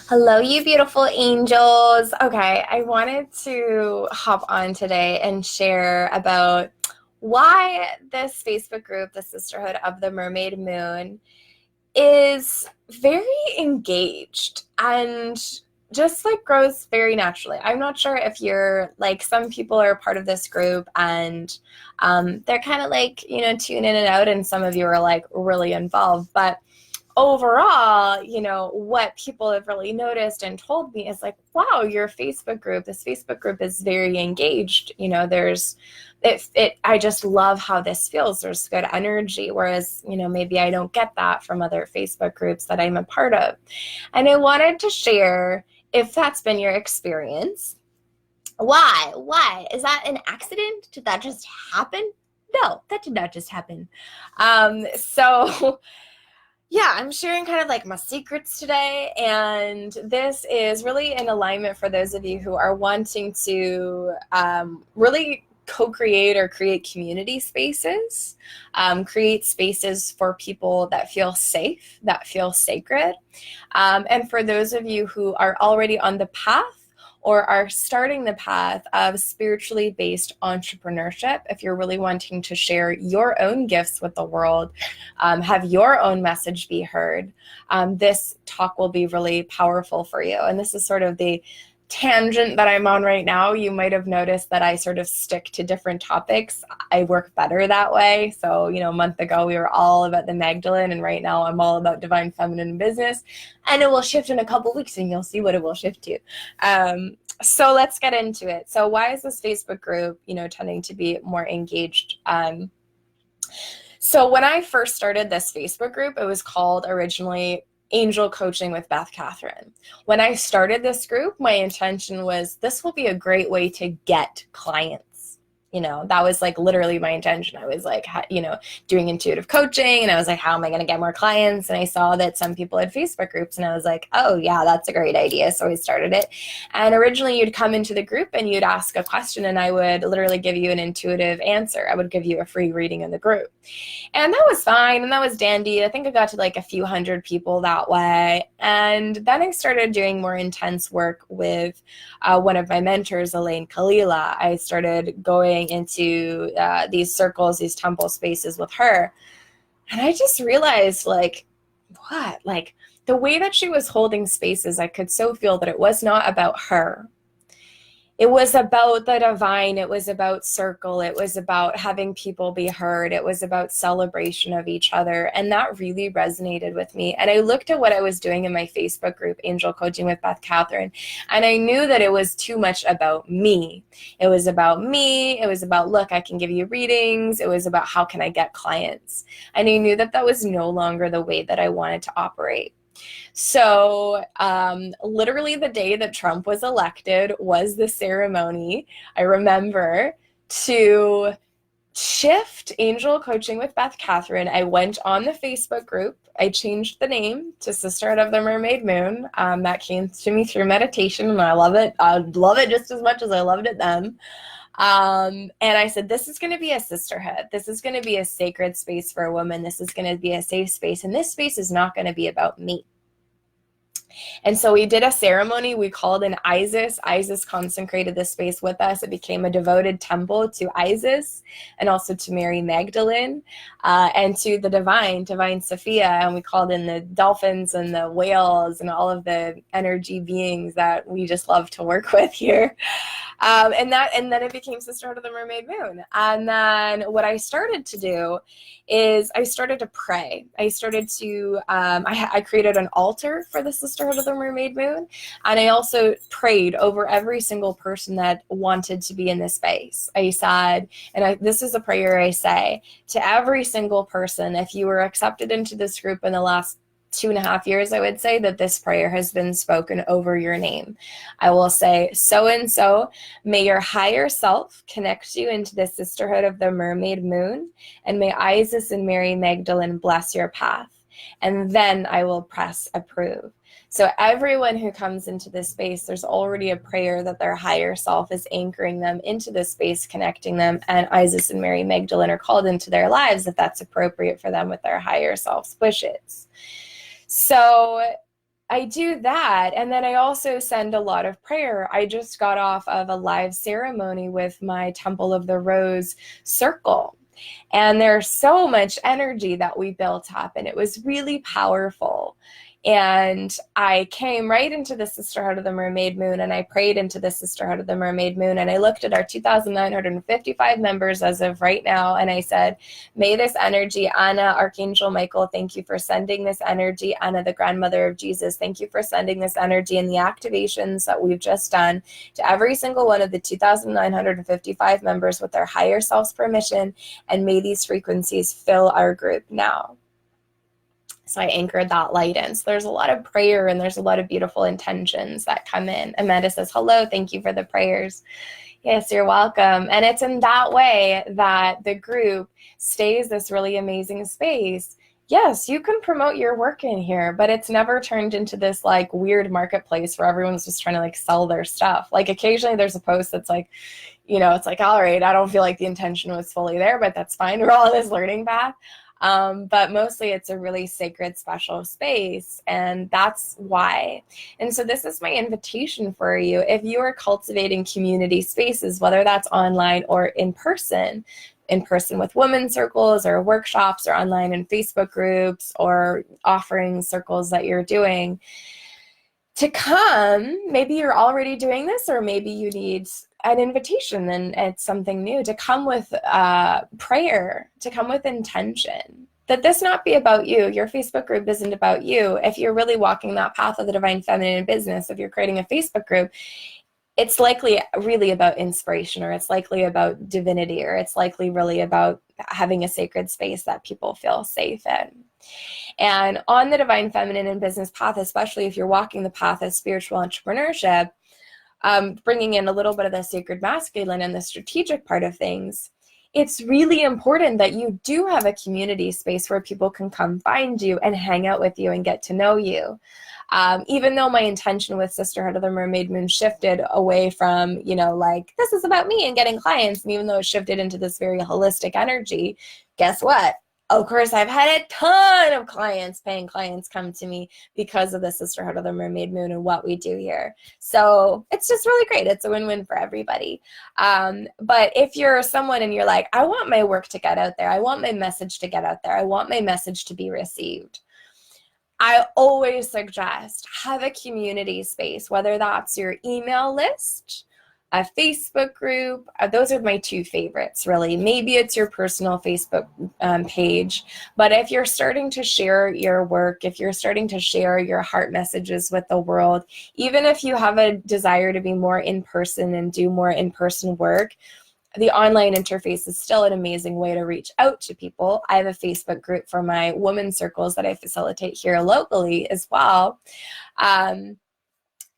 Hello, you beautiful angels. Okay, I wanted to hop on today and share about why this Facebook group, the Sisterhood of the Mermaid Moon, is very engaged and just like grows very naturally. I'm not sure if you're like some people are part of this group and they're kind of like, tune in and out, and some of you are like really involved. But overall, what people have really noticed and told me is like, wow, this Facebook group is very engaged. There's I just love how this feels. There's good energy. Whereas, maybe I don't get that from other Facebook groups that I'm a part of. And I wanted to share if that's been your experience. Why? Why? Is that an accident? Did that just happen? No, that did not just happen. So yeah, I'm sharing kind of like my secrets today, and this is really in alignment for those of you who are wanting to really co-create or create community spaces, create spaces for people that feel safe, that feel sacred, and for those of you who are already on the path or are starting the path of spiritually based entrepreneurship, if you're really wanting to share your own gifts with the world, have your own message be heard, this talk will be really powerful for you. And this is sort of the tangent that I'm on right now. You might have noticed that I sort of stick to different topics. I work better that way. So, a month ago we were all about the Magdalene, and right now I'm all about divine feminine business, and it will shift in a couple weeks and you'll see what it will shift to. So let's get into it. So why is this Facebook group, tending to be more engaged? So when I first started this Facebook group, it was called originally Angel Coaching with Beth, Katherine. When I started this group, my intention was this will be a great way to get clients. That was like literally my intention. I was like, doing intuitive coaching, and I was like, how am I going to get more clients? And I saw that some people had Facebook groups, and I was like, oh yeah, that's a great idea. So we started it. And originally you'd come into the group and you'd ask a question, and I would literally give you an intuitive answer. I would give you a free reading in the group. And that was fine, and that was dandy. I think I got to like a few hundred people that way. And then I started doing more intense work with one of my mentors, Elaine Kalila. I started going into these circles, these temple spaces with her. And I just realized like the way that she was holding spaces, I could so feel that it was not about her. It was about the divine. It was about circle. It was about having people be heard. It was about celebration of each other. And that really resonated with me. And I looked at what I was doing in my Facebook group, Angel Coaching with Beth, Katherine, and I knew that it was too much about me. It was about me. It was about, look, I can give you readings. It was about how can I get clients? And I knew that that was no longer the way that I wanted to operate. So literally the day that Trump was elected was the ceremony, I remember, to shift Angel Coaching with Beth, Katherine. I went on the Facebook group. I changed the name to Sisterhood of the Mermaid Moon. That came to me through meditation, and I love it. I love it just as much as I loved it then. And I said, this is going to be a sisterhood. This is going to be a sacred space for a woman. This is going to be a safe space. And this space is not going to be about me. And so we did a ceremony we called in Isis. Isis consecrated this space with us. It became a devoted temple to Isis and also to Mary Magdalene and to the divine Sophia. And we called in the dolphins and the whales and all of the energy beings that we just love to work with here. And then it became Sisterhood of the Mermaid Moon. And then what I started to do is I started to pray. I started to, I created an altar for the Sisterhood of the Mermaid Moon. And I also prayed over every single person that wanted to be in this space. I said, this is a prayer I say to every single person, if you were accepted into this group in the last 2.5 years, I would say that this prayer has been spoken over your name. I will say, so and so, may your higher self connect you into the Sisterhood of the Mermaid Moon, and may Isis and Mary Magdalene bless your path. And then I will press approve. So everyone who comes into this space, there's already a prayer that their higher self is anchoring them into this space, connecting them, and Isis and Mary Magdalene are called into their lives if that's appropriate for them with their higher self's wishes. So I do that. And then I also send a lot of prayer. I just got off of a live ceremony with my Temple of the Rose circle. And there's so much energy that we built up, and it was really powerful. And I came right into the Sisterhood of the Mermaid Moon, and I prayed into the Sisterhood of the Mermaid Moon, and I looked at our 2,955 members as of right now, and I said, may this energy, Anna, Archangel Michael, thank you for sending this energy. Anna, the grandmother of Jesus, thank you for sending this energy and the activations that we've just done to every single one of the 2,955 members with their higher self's permission, and may these frequencies fill our group now. So I anchored that light in. So there's a lot of prayer and there's a lot of beautiful intentions that come in. Amanda says, hello, thank you for the prayers. Yes, you're welcome. And it's in that way that the group stays this really amazing space. Yes, you can promote your work in here, but it's never turned into this like weird marketplace where everyone's just trying to like sell their stuff. Like occasionally there's a post that's like, you know, it's like, all right, I don't feel like the intention was fully there, but that's fine. We're all on this learning path. But mostly it's a really sacred, special space, and that's why. And so this is my invitation for you. If you are cultivating community spaces, whether that's online or in person with women's circles or workshops, or online in Facebook groups or offering circles that you're doing, to come, maybe you're already doing this, or maybe you need an invitation and it's something new, to come with prayer, to come with intention, that this not be about you. Your Facebook group isn't about you. If you're really walking that path of the divine feminine in business, if you're creating a Facebook group, it's likely really about inspiration, or it's likely about divinity, or it's likely really about having a sacred space that people feel safe in. And on the divine feminine and business path, especially if you're walking the path of spiritual entrepreneurship, bringing in a little bit of the sacred masculine and the strategic part of things, it's really important that you do have a community space where people can come find you and hang out with you and get to know you. Even though my intention with Sisterhood of the Mermaid Moon shifted away from, you know, like, this is about me and getting clients, and even though it shifted into this very holistic energy, guess what? Of course, I've had a ton of clients, paying clients, come to me because of the Sisterhood of the Mermaid Moon and what we do here. So it's just really great. It's a win-win for everybody. But if you're someone and you're like, I want my work to get out there, I want my message to get out there, I want my message to be received, I always suggest have a community space, whether that's your email list, a Facebook group. Those are my two favorites, really. Maybe it's your personal Facebook page. But if you're starting to share your work, if you're starting to share your heart messages with the world, even if you have a desire to be more in person and do more in-person work, the online interface is still an amazing way to reach out to people. I have a Facebook group for my women's circles that I facilitate here locally as well.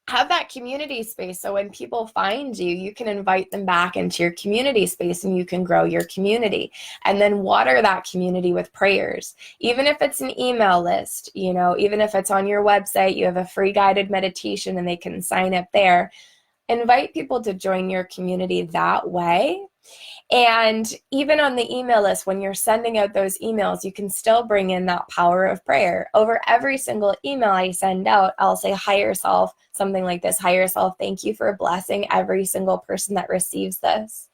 Have that community space, so when people find you, you can invite them back into your community space and you can grow your community, and then water that community with prayers. Even if it's an email list, you know, even if it's on your website, you have a free guided meditation and they can sign up there. Invite people to join your community that way. And even on the email list, when you're sending out those emails, you can still bring in that power of prayer. Over every single email I send out, I'll say, higher self, something like this: higher self, thank you for blessing every single person that receives this.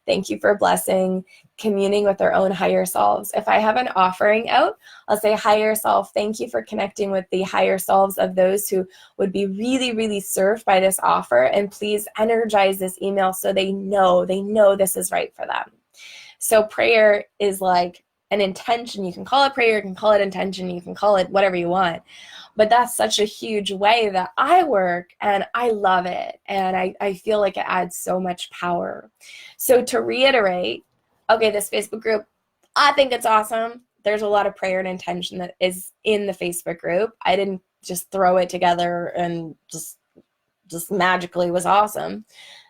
Thank you for blessing, communing with their own higher selves. If I have an offering out, I'll say, higher self, thank you for connecting with the higher selves of those who would be really, really served by this offer. And please energize this email so they know this is right for them. So prayer is like an intention. You can call it prayer, you can call it intention, you can call it whatever you want. But that's such a huge way that I work, and I love it. And I feel like it adds so much power. So to reiterate, okay, this Facebook group, I think it's awesome. There's a lot of prayer and intention that is in the Facebook group. I didn't just throw it together and just magically was awesome.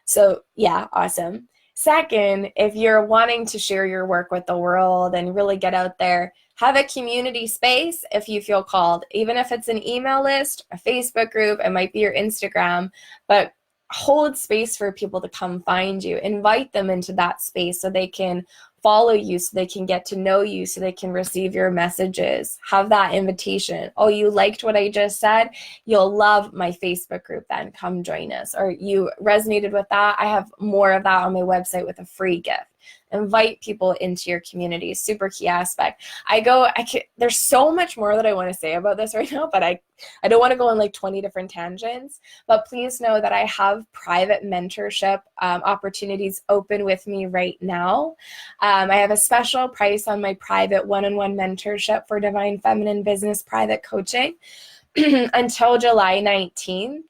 So yeah, awesome. Second, if you're wanting to share your work with the world and really get out there, have a community space if you feel called. Even if it's an email list, a Facebook group, it might be your Instagram, but hold space for people to come find you. Invite them into that space so they can follow you, so they can get to know you, so they can receive your messages. Have that invitation. Oh, you liked what I just said? You'll love my Facebook group then. Come join us. Or you resonated with that? I have more of that on my website with a free gift. Invite people into your community. Super key aspect. There's so much more that I want to say about this right now, but I don't want to go on like 20 different tangents. But please know that I have private mentorship opportunities open with me right now. I have a special price on my private one-on-one mentorship for Divine Feminine Business Private Coaching until July 19th.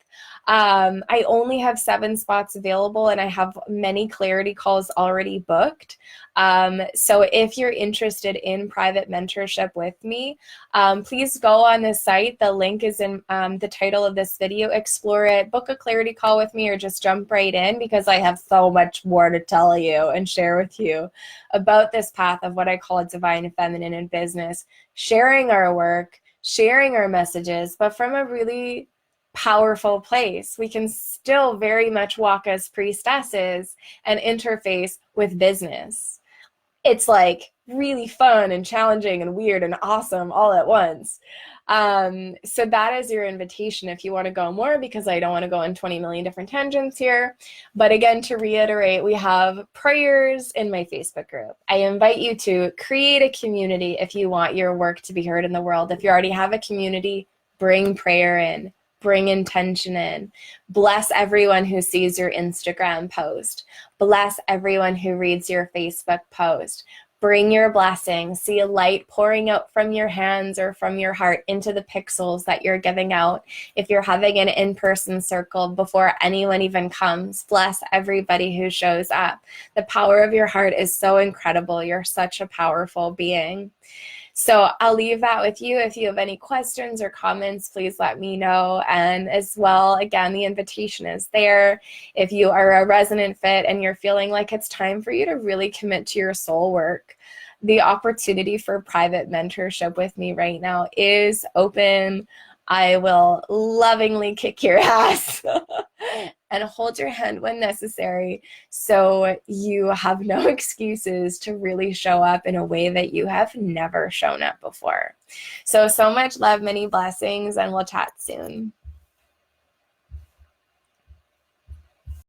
I only have 7 spots available, and I have many clarity calls already booked. So if you're interested in private mentorship with me, please go on this site. The link is in the title of this video. Explore it, book a clarity call with me, or just jump right in, because I have so much more to tell you and share with you about this path of what I call divine feminine in business, sharing our work, sharing our messages, but from a really powerful place. We can still very much walk as priestesses and interface with business. It's like really fun and challenging and weird and awesome all at once. So that is your invitation if you want to go more, because I don't want to go in 20 million different tangents here. But again, to reiterate, we have prayers in my Facebook group. I invite you to create a community if you want your work to be heard in the world. If you already have a community, bring prayer in. Bring intention in. Bless everyone who sees your Instagram post. Bless everyone who reads your Facebook post. Bring your blessing. See a light pouring out from your hands or from your heart into the pixels that you're giving out. If you're having an in-person circle before anyone even comes, bless everybody who shows up. The power of your heart is so incredible. You're such a powerful being. So I'll leave that with you. If you have any questions or comments, please let me know. And as well, again, the invitation is there. If you are a resonant fit and you're feeling like it's time for you to really commit to your soul work, the opportunity for private mentorship with me right now is open. I will lovingly kick your ass and hold your hand when necessary, so you have no excuses to really show up in a way that you have never shown up before. So much love, many blessings, and we'll chat soon.